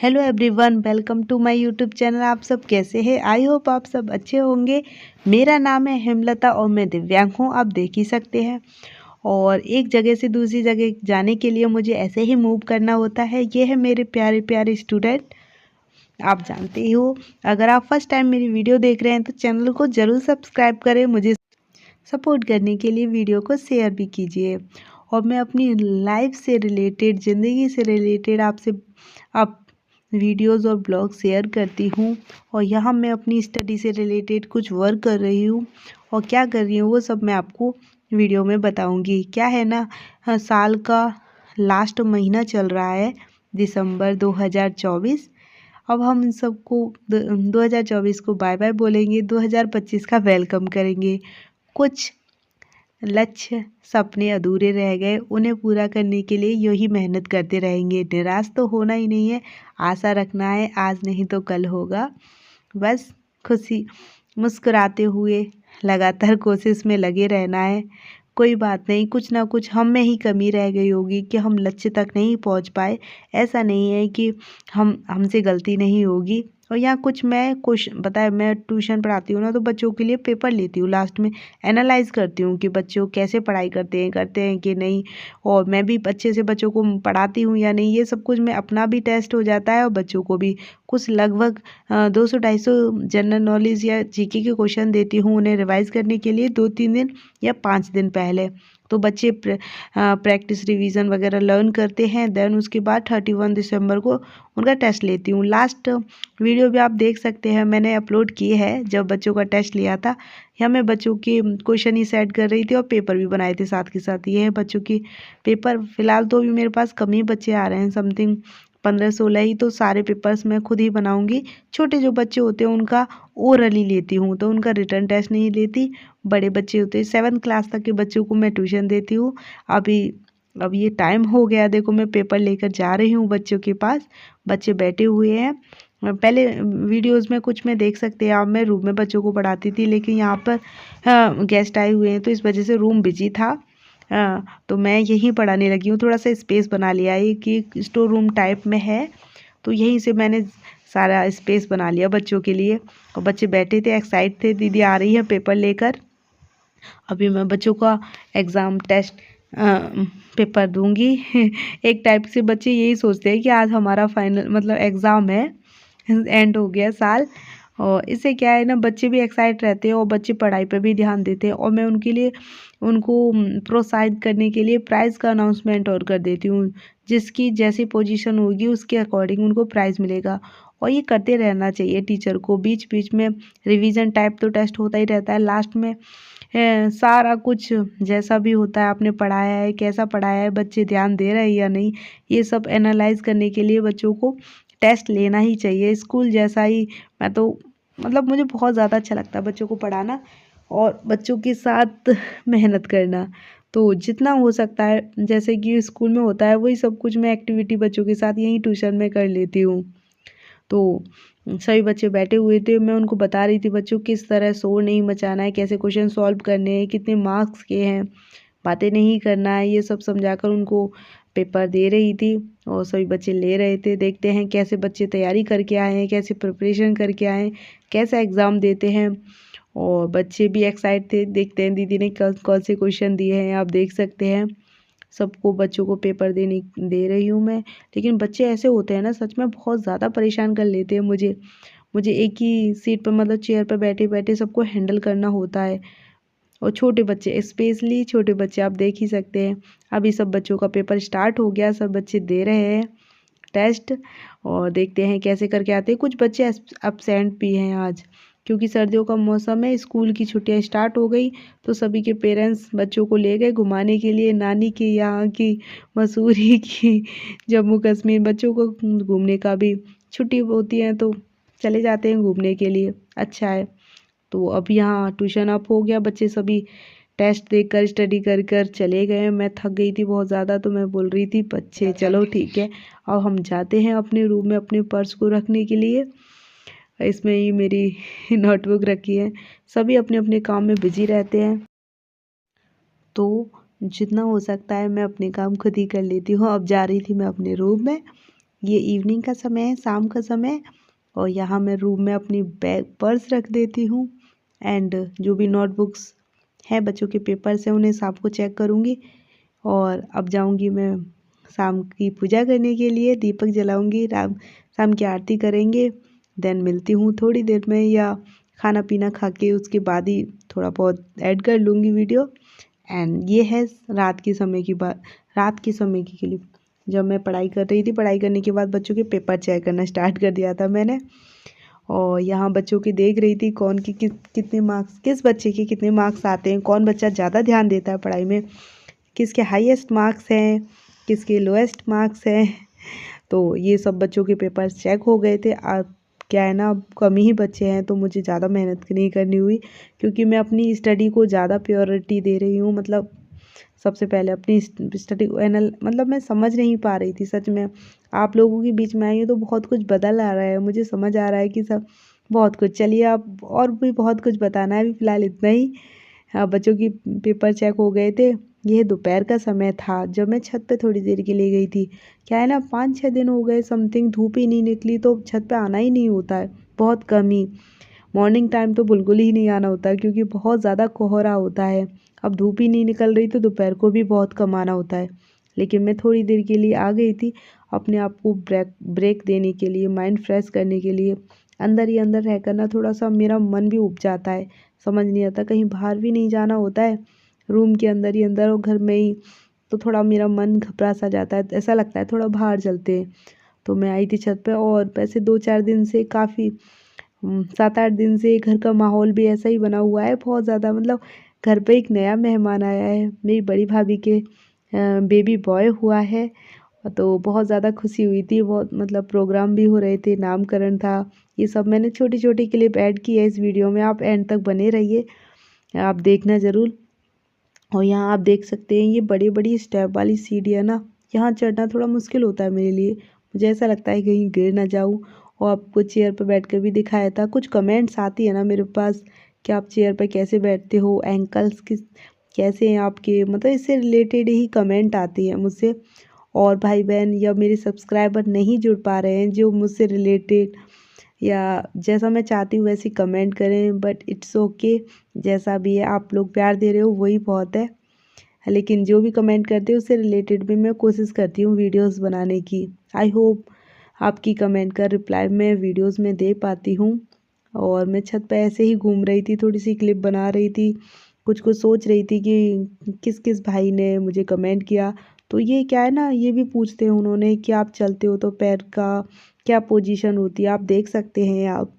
Hello everyone, welcome to my YouTube channel. आप सब कैसे हैं? आई होप आप सब अच्छे होंगे। मेरा नाम है हेमलता और मैं दिव्यांग हूँ, आप देख ही सकते हैं। और एक जगह से दूसरी जगह जाने के लिए मुझे ऐसे ही मूव करना होता है। ये है मेरे प्यारे प्यारे स्टूडेंट, आप जानते ही हो। अगर आप फर्स्ट टाइम मेरी वीडियो देख रहे हैं तो चैनल को ज़रूर सब्सक्राइब करें। मुझे सपोर्ट करने के लिए वीडियो को शेयर भी कीजिए। और मैं अपनी लाइफ से रिलेटेड, ज़िंदगी से रिलेटेड आपसे आप वीडियोस और ब्लॉग शेयर करती हूँ। और यहाँ मैं अपनी स्टडी से रिलेटेड कुछ वर्क कर रही हूँ और क्या कर रही हूँ वो सब मैं आपको वीडियो में बताऊँगी। क्या है ना, साल का लास्ट महीना चल रहा है, दिसंबर 2024। अब हम इन सबको 2024 को बाय बाय बोलेंगे, 2025 का वेलकम करेंगे। कुछ लक्ष्य सपने अधूरे रह गए, उन्हें पूरा करने के लिए यूं ही मेहनत करते रहेंगे। निराश तो होना ही नहीं है, आशा रखना है, आज नहीं तो कल होगा। बस खुशी मुस्कुराते हुए लगातार कोशिश में लगे रहना है। कोई बात नहीं, कुछ ना कुछ हम में ही कमी रह गई होगी कि हम लक्ष्य तक नहीं पहुंच पाए। ऐसा नहीं है कि हमसे गलती नहीं होगी। और यहाँ कुछ मैं क्वेश्चन बताया, मैं ट्यूशन पढ़ाती हूँ ना, तो बच्चों के लिए पेपर लेती हूँ। लास्ट में एनालाइज करती हूँ कि बच्चों कैसे पढ़ाई करते हैं कि नहीं। और मैं भी अच्छे से बच्चों को पढ़ाती हूँ या नहीं, ये सब कुछ मैं अपना भी टेस्ट हो जाता है और बच्चों को भी। कुछ लगभग 200-250 जनरल नॉलेज या जीके के क्वेश्चन देती हूँ उन्हें रिवाइज करने के लिए 2-3 दिन या 5 दिन पहले। तो बच्चे प्रैक्टिस रिवीजन वगैरह लर्न करते हैं। देन उसके बाद 31 दिसंबर को उनका टेस्ट लेती हूँ। लास्ट वीडियो भी आप देख सकते हैं, मैंने अपलोड की है जब बच्चों का टेस्ट लिया था। यहाँ मैं बच्चों के क्वेश्चन ही सेट कर रही थी और पेपर भी बनाए थे साथ के साथ। ये है बच्चों की पेपर। फिलहाल तो अभी मेरे पास कम ही बच्चे आ रहे हैं, समथिंग 15-16 ही। तो सारे पेपर्स मैं खुद ही बनाऊंगी। छोटे जो बच्चे होते हैं उनका ओरली लेती हूँ, तो उनका रिटर्न टेस्ट नहीं लेती। बड़े बच्चे होते हैं 7th क्लास तक के बच्चों को मैं ट्यूशन देती हूँ। अभी अब ये टाइम हो गया, देखो मैं पेपर लेकर जा रही हूँ बच्चों के पास। बच्चे बैठे हुए हैं। पहले वीडियोस में कुछ में देख सकते हैं आप, मैं रूम में बच्चों को पढ़ाती थी, लेकिन यहाँ पर गेस्ट आए हुए हैं तो इस वजह से रूम बिजी था। तो मैं यहीं पढ़ाने लगी हूँ। थोड़ा सा स्पेस बना लिया है कि स्टोर रूम टाइप में है, तो यहीं से मैंने सारा स्पेस बना लिया बच्चों के लिए। और बच्चे बैठे थे, एक्साइट थे, दीदी आ रही है पेपर लेकर। अभी मैं बच्चों का एग्ज़ाम टेस्ट पेपर दूंगी। एक टाइप से बच्चे यही सोचते हैं कि आज हमारा फाइनल मतलब एग्ज़ाम है, एंड हो गया साल। और इससे क्या है ना, बच्चे भी एक्साइट रहते हैं और बच्चे पढ़ाई पर भी ध्यान देते हैं। और मैं उनके लिए उनको प्रोत्साहित करने के लिए प्राइज़ का अनाउंसमेंट और कर देती हूँ। जिसकी जैसी पोजीशन होगी उसके अकॉर्डिंग उनको प्राइज़ मिलेगा। और ये करते रहना चाहिए टीचर को। बीच बीच में रिवीजन टाइप तो टेस्ट होता ही रहता है। लास्ट में सारा कुछ जैसा भी होता है, आपने पढ़ाया है, कैसा पढ़ाया है, बच्चे ध्यान दे रहे हैं या नहीं, ये सब एनालाइज करने के लिए बच्चों को टेस्ट लेना ही चाहिए। स्कूल जैसा ही मैं तो मतलब मुझे बहुत ज़्यादा अच्छा लगता है बच्चों को पढ़ाना और बच्चों के साथ मेहनत करना। तो जितना हो सकता है, जैसे कि स्कूल में होता है वही सब कुछ मैं एक्टिविटी बच्चों के साथ यहीं ट्यूशन में कर लेती हूँ। तो सभी बच्चे बैठे हुए थे, मैं उनको बता रही थी बच्चों किस तरह शोर नहीं मचाना है, कैसे क्वेश्चन सॉल्व करने हैं, कितने मार्क्स के हैं, बातें नहीं करना है, ये सब समझाकर उनको पेपर दे रही थी। और सभी बच्चे ले रहे थे। देखते हैं कैसे बच्चे तैयारी करके आए हैं, कैसे प्रिपरेशन करके आए हैं, कैसा एग्ज़ाम देते हैं। और बच्चे भी एक्साइट थे। देखते हैं दीदी ने कौन कौन से क्वेश्चन दिए हैं, आप देख सकते हैं। सबको बच्चों को पेपर दे रही हूँ मैं। लेकिन बच्चे ऐसे होते हैं ना, सच में बहुत ज़्यादा परेशान कर लेते हैं मुझे। मुझे एक ही सीट पर मतलब चेयर पर बैठे बैठे सबको हैंडल करना होता है। और छोटे बच्चे, स्पेशली छोटे बच्चे, आप देख ही सकते हैं। अभी सब बच्चों का पेपर स्टार्ट हो गया, सब बच्चे दे रहे हैं टेस्ट। और देखते हैं कैसे करके आते हैं। कुछ बच्चे एब्सेंट भी हैं आज, क्योंकि सर्दियों का मौसम है, स्कूल की छुट्टियां स्टार्ट हो गई। तो सभी के पेरेंट्स बच्चों को ले गए घुमाने के लिए नानी के यहाँ की, मसूरी की, जम्मू कश्मीर। बच्चों को घूमने का भी छुट्टी होती है तो चले जाते हैं घूमने के लिए, अच्छा है। तो अब यहाँ ट्यूशन अप हो गया, बच्चे सभी टेस्ट देकर स्टडी कर कर चले गए। मैं थक गई थी बहुत ज़्यादा, तो मैं बोल रही थी बच्चे चलो ठीक है अब हम जाते हैं अपने रूम में अपने पर्स को रखने के लिए। इसमें ही मेरी नोटबुक रखी है। सभी अपने अपने काम में बिजी रहते हैं, तो जितना हो सकता है मैं अपने काम खुद ही कर लेती हूँ। अब जा रही थी मैं अपने रूम में ये इवनिंग का समय है, शाम का समय। और यहाँ मैं रूम में अपनी बैग पर्स रख देती हूँ एंड जो भी नोटबुक्स है, बच्चों के पेपर्स हैं, उन्हें शाम को चेक करूँगी। और अब जाऊँगी मैं शाम की पूजा करने के लिए, दीपक जलाऊँगी, शाम की आरती करेंगे। देन मिलती हूँ थोड़ी देर में, या खाना पीना खा के उसके बाद ही थोड़ा बहुत ऐड कर लूँगी वीडियो। एंड ये है रात के समय की बात, रात के समय की क्लिप जब मैं पढ़ाई कर रही थी। पढ़ाई करने के बाद बच्चों के पेपर चेक करना स्टार्ट कर दिया था मैंने। और यहाँ बच्चों के देख रही थी कौन की कितने मार्क्स, किस बच्चे के कितने मार्क्स आते हैं, कौन बच्चा ज़्यादा ध्यान देता है पढ़ाई में, किसके हाईएस्ट मार्क्स हैं, किसके लोएस्ट मार्क्स हैं। तो ये सब बच्चों के पेपर चेक हो गए थे। अब क्या है ना, अब कम ही बच्चे हैं तो मुझे ज़्यादा मेहनत नहीं करनी हुई, क्योंकि मैं अपनी स्टडी को ज़्यादा प्रायोरिटी दे रही हूँ। मतलब सबसे पहले अपनी स्टडी मतलब मैं समझ नहीं पा रही थी सच में। आप लोगों के बीच में आई हूँ तो बहुत कुछ बदल आ रहा है, मुझे समझ आ रहा है कि सब बहुत कुछ। चलिए अब और भी बहुत कुछ बताना है, अभी फ़िलहाल इतना ही। हाँ, बच्चों की पेपर चेक हो गए थे। यह दोपहर का समय था जब मैं छत पे थोड़ी देर के लिए गई थी। क्या है ना, 5-6 दिन हो गए समथिंग, धूप ही नहीं निकली, तो छत पे आना ही नहीं होता है, बहुत कम ही। मॉर्निंग टाइम तो बिल्कुल ही नहीं आना होता है, क्योंकि बहुत ज़्यादा कोहरा होता है। अब धूप ही नहीं निकल रही तो दोपहर को भी बहुत कम आना होता है। लेकिन मैं थोड़ी देर के लिए आ गई थी, अपने आप को ब्रेक देने के लिए, माइंड फ्रेश करने के लिए। अंदर ही अंदर रह कर ना थोड़ा सा मेरा मन भी उब जाता है, समझ नहीं आता, कहीं बाहर भी नहीं जाना होता है, रूम के अंदर ही अंदर और घर में ही। तो थोड़ा मेरा मन घबरा सा जाता है, ऐसा लगता है थोड़ा बाहर चलते हैं। तो मैं आई थी छत पे, और वैसे 2-4 दिन से काफ़ी 7-8 दिन से घर का माहौल भी ऐसा ही बना हुआ है, बहुत ज़्यादा। मतलब घर पे एक नया मेहमान आया है, मेरी बड़ी भाभी के बेबी बॉय हुआ है। तो बहुत ज़्यादा खुशी हुई थी, बहुत मतलब प्रोग्राम भी हो रहे थे, नामकरण था। ये सब मैंने छोटी छोटी क्लिप ऐड की है इस वीडियो में, आप एंड तक बने रहिए, आप देखना ज़रूर। और यहाँ आप देख सकते हैं ये बड़ी बड़ी स्टेप वाली सीढ़ी है ना, यहाँ चढ़ना थोड़ा मुश्किल होता है मेरे लिए, मुझे ऐसा लगता है कहीं गिर ना जाऊँ। और आपको चेयर पर बैठ कर भी दिखाया था, कुछ कमेंट्स आती है ना मेरे पास कि आप चेयर पर कैसे बैठते हो, एंकल्स किस कैसे हैं आपके, मतलब इससे रिलेटेड ही कमेंट आती है मुझसे। और भाई बहन या मेरे सब्सक्राइबर नहीं जुड़ पा रहे हैं जो मुझसे रिलेटेड या जैसा मैं चाहती हूँ वैसे कमेंट करें, बट इट्स ओके, जैसा भी है आप लोग प्यार दे रहे हो वही बहुत है। लेकिन जो भी कमेंट करते हैं उससे रिलेटेड भी मैं कोशिश करती हूँ वीडियोस बनाने की। आई होप आपकी कमेंट का रिप्लाई मैं वीडियोस में दे पाती हूँ। और मैं छत पे ऐसे ही घूम रही थी, थोड़ी सी क्लिप बना रही थी, कुछ कुछ सोच रही थी कि किस किस भाई ने मुझे कमेंट किया। तो ये क्या है ना, ये भी पूछते हैं उन्होंने कि आप चलते हो तो पैर का क्या पोजीशन होती है, आप देख सकते हैं आप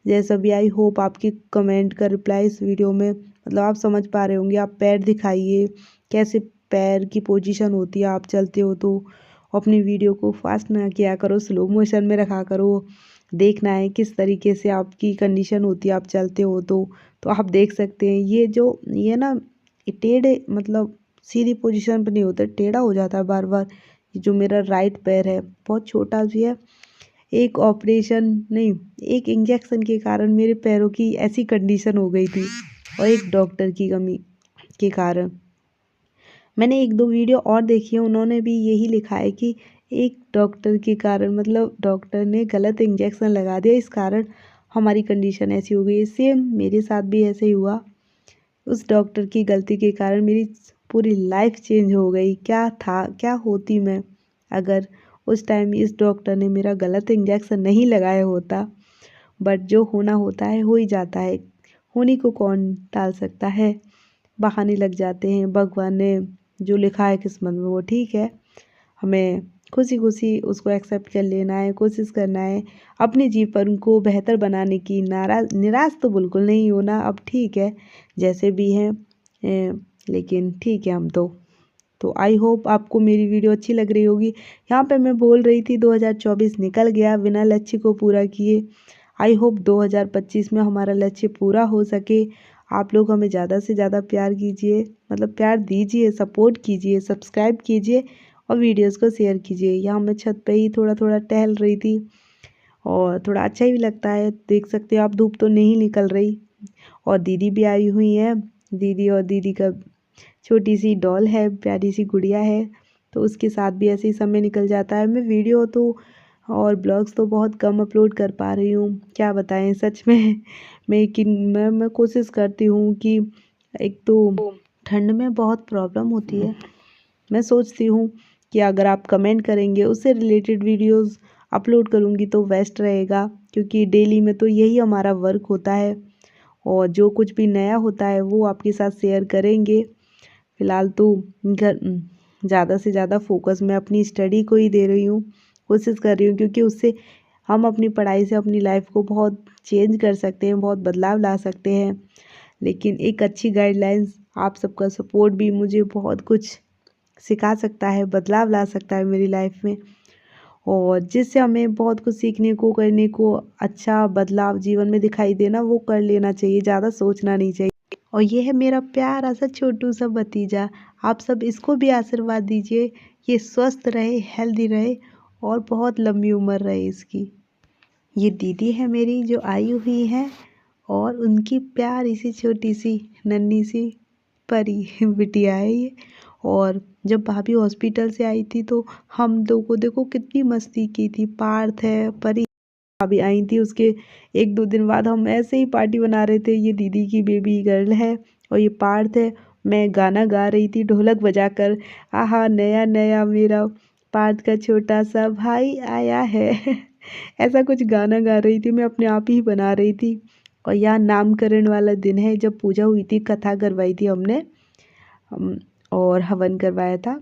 जैसा भी। आई होप आपकी कमेंट का रिप्लाई इस वीडियो में मतलब आप समझ पा रहे होंगे। आप पैर दिखाइए, कैसे पैर की पोजीशन होती है आप चलते हो तो। अपनी वीडियो को फास्ट ना किया करो, स्लो मोशन में रखा करो, देखना है किस तरीके से आपकी कंडीशन होती है आप चलते हो तो आप देख सकते हैं ये ना टेढ़े मतलब सीधी पोजीशन पर नहीं होता, टेढ़ा हो जाता है बार बार। ये जो मेरा राइट पैर है बहुत छोटा भी है, एक ऑपरेशन नहीं, एक इंजेक्शन के कारण मेरे पैरों की ऐसी कंडीशन हो गई थी, और एक डॉक्टर की कमी के कारण। मैंने 1-2 वीडियो और देखी है, उन्होंने भी यही लिखा है कि एक डॉक्टर के कारण, मतलब डॉक्टर ने गलत इंजेक्शन लगा दिया, इस कारण हमारी कंडीशन ऐसी हो गई। सेम मेरे साथ भी ऐसे ही हुआ, उस डॉक्टर की गलती के कारण मेरी पूरी लाइफ चेंज हो गई। क्या होती मैं अगर उस टाइम इस डॉक्टर ने मेरा गलत इंजेक्शन नहीं लगाया होता। बट जो होना होता है हो ही जाता है, होने को कौन टाल सकता है, बहाने लग जाते हैं। भगवान ने जो लिखा है किस्मत में वो ठीक है, हमें खुशी खुशी उसको एक्सेप्ट कर लेना है, कोशिश करना है अपने जीवन को बेहतर बनाने की। निराश तो बिल्कुल नहीं होना, अब ठीक है जैसे भी हैं, लेकिन ठीक है हम तो आई होप आपको मेरी वीडियो अच्छी लग रही होगी। यहाँ पे मैं बोल रही थी 2024 निकल गया बिना लक्ष्य को पूरा किए। आई होप 2025 में हमारा लक्ष्य पूरा हो सके। आप लोग हमें ज़्यादा से ज़्यादा प्यार कीजिए, मतलब प्यार दीजिए, सपोर्ट कीजिए, सब्सक्राइब कीजिए और वीडियोस को शेयर कीजिए। यहाँ मैं छत पे ही थोड़ा थोड़ा टहल रही थी, और थोड़ा अच्छा भी लगता है, देख सकते हो आप, धूप तो नहीं निकल रही। और दीदी भी आई हुई है, दीदी और दीदी का छोटी सी डॉल है, प्यारी सी गुड़िया है, तो उसके साथ भी ऐसे ही समय निकल जाता है। मैं वीडियो तो और ब्लॉग्स तो बहुत कम अपलोड कर पा रही हूँ, क्या बताएं सच में। मैं कोशिश करती हूँ कि एक तो ठंड में बहुत प्रॉब्लम होती है। मैं सोचती हूँ कि अगर आप कमेंट करेंगे उससे रिलेटेड वीडियोस अपलोड करूँगी तो बेस्ट रहेगा, क्योंकि डेली में तो यही हमारा वर्क होता है और जो कुछ भी नया होता है वो आपके साथ शेयर करेंगे। फ़िलहाल तो घर ज़्यादा से ज़्यादा फोकस मैं अपनी स्टडी को ही दे रही हूँ, कोशिश कर रही हूँ, क्योंकि उससे हम अपनी पढ़ाई से अपनी लाइफ को बहुत चेंज कर सकते हैं, बहुत बदलाव ला सकते हैं। लेकिन एक अच्छी गाइडलाइंस, आप सबका सपोर्ट भी मुझे बहुत कुछ सिखा सकता है, बदलाव ला सकता है मेरी लाइफ में, और जिससे हमें बहुत कुछ सीखने को, करने को, अच्छा बदलाव जीवन में दिखाई देना वो कर लेना चाहिए, ज़्यादा सोचना नहीं चाहिए। और ये है मेरा प्यारा सा छोटू सा भतीजा, आप सब इसको भी आशीर्वाद दीजिए, ये स्वस्थ रहे, हेल्दी रहे और बहुत लंबी उम्र रहे इसकी। ये दीदी है मेरी जो आई हुई है, और उनकी प्यारी सी छोटी सी नन्ही सी परी बिटिया है ये। और जब भाभी हॉस्पिटल से आई थी तो हम दो को देखो कितनी मस्ती की थी, पार्थ है, परी भाभी आई थी, उसके 1-2 दिन बाद हम ऐसे ही पार्टी बना रहे थे। ये दीदी की बेबी गर्ल है और ये पार्थ है। मैं गाना गा रही थी ढोलक बजाकर, आहा नया नया मेरा पार्थ का छोटा सा भाई आया है ऐसा कुछ गाना गा रही थी, मैं अपने आप ही बना रही थी। और यहाँ नामकरण वाला दिन है, जब पूजा हुई थी, कथा करवाई थी हमने और हवन करवाया था।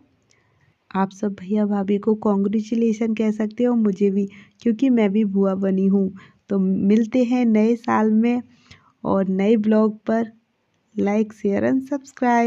आप सब भैया भाभी को कॉन्ग्रेचुलेशन कह सकते हो, मुझे भी, क्योंकि मैं भी बुआ बनी हूँ। तो मिलते हैं नए साल में और नए ब्लॉग पर। Like share and subscribe.